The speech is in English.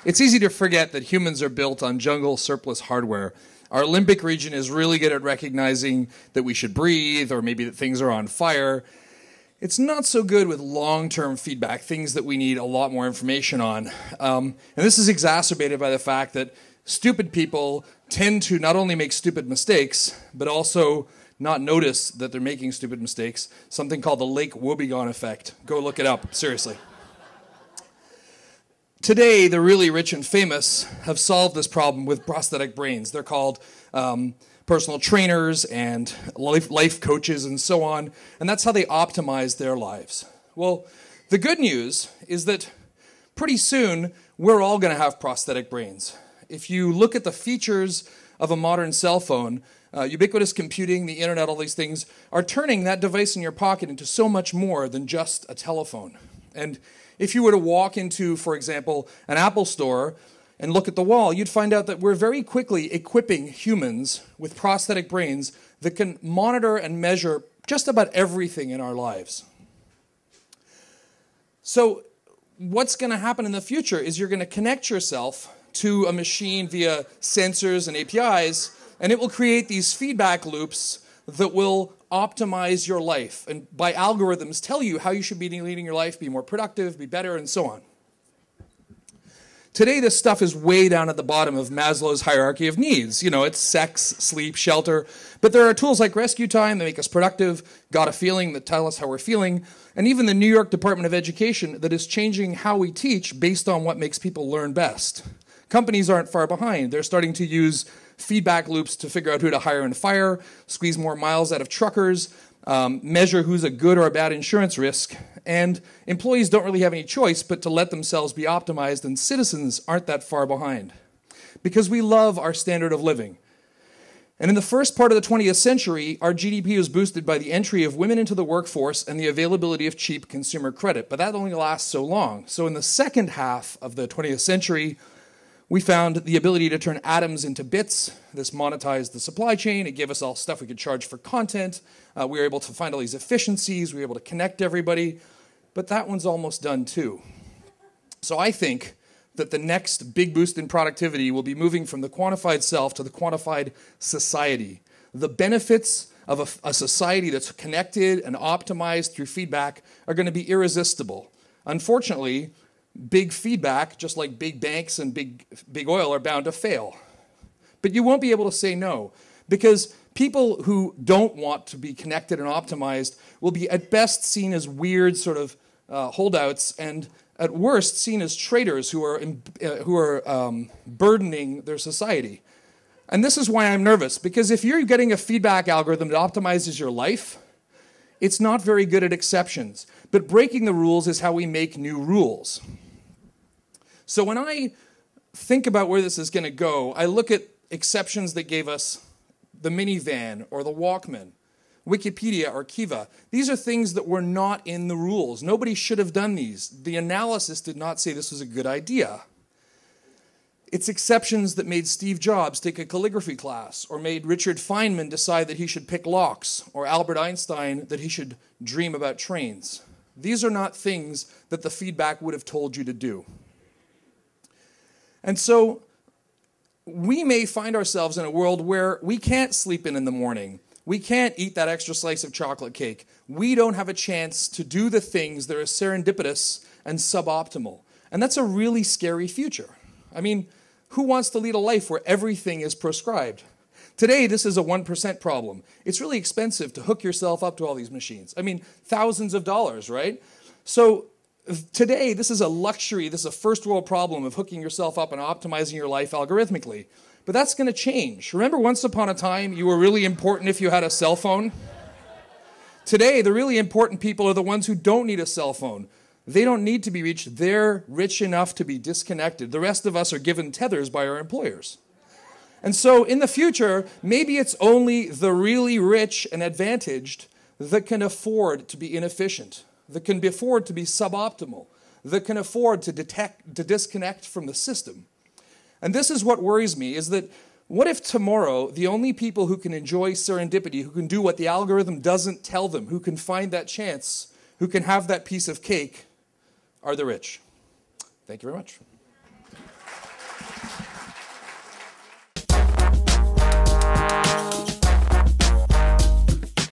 it's easy to forget that humans are built on jungle surplus hardware. Our limbic region is really good at recognizing that we should breathe or maybe that things are on fire. It's not so good with long-term feedback, things that we need a lot more information on. And this is exacerbated by the fact that stupid people tend to not only make stupid mistakes, but also not notice that they're making stupid mistakes, something called the Lake Wobegon effect. Go look it up, seriously. Today, the really rich and famous have solved this problem with prosthetic brains. They're called personal trainers and life coaches and so on, and that's how they optimize their lives. Well, the good news is that pretty soon, we're all going to have prosthetic brains. If you look at the features of a modern cell phone, ubiquitous computing, the internet, all these things are turning that device in your pocket into so much more than just a telephone. And if you were to walk into, for example, an Apple store and look at the wall, you'd find out that we're very quickly equipping humans with prosthetic brains that can monitor and measure just about everything in our lives. So what's going to happen in the future is you're going to connect yourself to a machine via sensors and APIs, and it will create these feedback loops that will optimize your life and by algorithms tell you how you should be leading your life, be more productive, be better, and so on. Today, this stuff is way down at the bottom of Maslow's hierarchy of needs. You know, it's sex, sleep, shelter. But there are tools like Rescue Time that make us productive, Got a Feeling that tell us how we're feeling, and even the New York Department of Education that is changing how we teach based on what makes people learn best. Companies aren't far behind. They're starting to use feedback loops to figure out who to hire and fire, squeeze more miles out of truckers, measure who's a good or a bad insurance risk, and employees don't really have any choice but to let themselves be optimized, and citizens aren't that far behind because we love our standard of living. And in the first part of the 20th century, our GDP was boosted by the entry of women into the workforce and the availability of cheap consumer credit, but that only lasts so long. So in the second half of the 20th century, we found the ability to turn atoms into bits. This monetized the supply chain. It gave us all stuff we could charge for content. We were able to find all these efficiencies. We were able to connect everybody. But that one's almost done too. So I think that the next big boost in productivity will be moving from the quantified self to the quantified society. The benefits of a society that's connected and optimized through feedback are going to be irresistible. Unfortunately, big feedback, just like big banks and big oil, are bound to fail. But you won't be able to say no, because people who don't want to be connected and optimized will be at best seen as weird sort of holdouts, and at worst seen as traitors who are burdening their society. And this is why I'm nervous, because if you're getting a feedback algorithm that optimizes your life, it's not very good at exceptions. But breaking the rules is how we make new rules. So when I think about where this is going to go, I look at exceptions that gave us the minivan or the Walkman, Wikipedia or Kiva. These are things that were not in the rules. Nobody should have done these. The analysis did not say this was a good idea. It's exceptions that made Steve Jobs take a calligraphy class, or made Richard Feynman decide that he should pick locks, or Albert Einstein that he should dream about trains. These are not things that the feedback would have told you to do. And so we may find ourselves in a world where we can't sleep in the morning. We can't eat that extra slice of chocolate cake. We don't have a chance to do the things that are serendipitous and suboptimal. And that's a really scary future. I mean, who wants to lead a life where everything is prescribed? Today, this is a 1% problem. It's really expensive to hook yourself up to all these machines. I mean, thousands of dollars, right? So today, this is a luxury. This is a first world problem of hooking yourself up and optimizing your life algorithmically. But that's going to change. Remember, once upon a time, you were really important if you had a cell phone? Today, the really important people are the ones who don't need a cell phone. They don't need to be reached. They're rich enough to be disconnected. The rest of us are given tethers by our employers. And so in the future, maybe it's only the really rich and advantaged that can afford to be inefficient, that can afford to be suboptimal, that can afford to disconnect from the system. And this is what worries me, is that what if tomorrow the only people who can enjoy serendipity, who can do what the algorithm doesn't tell them, who can find that chance, who can have that piece of cake, are the rich? Thank you very much.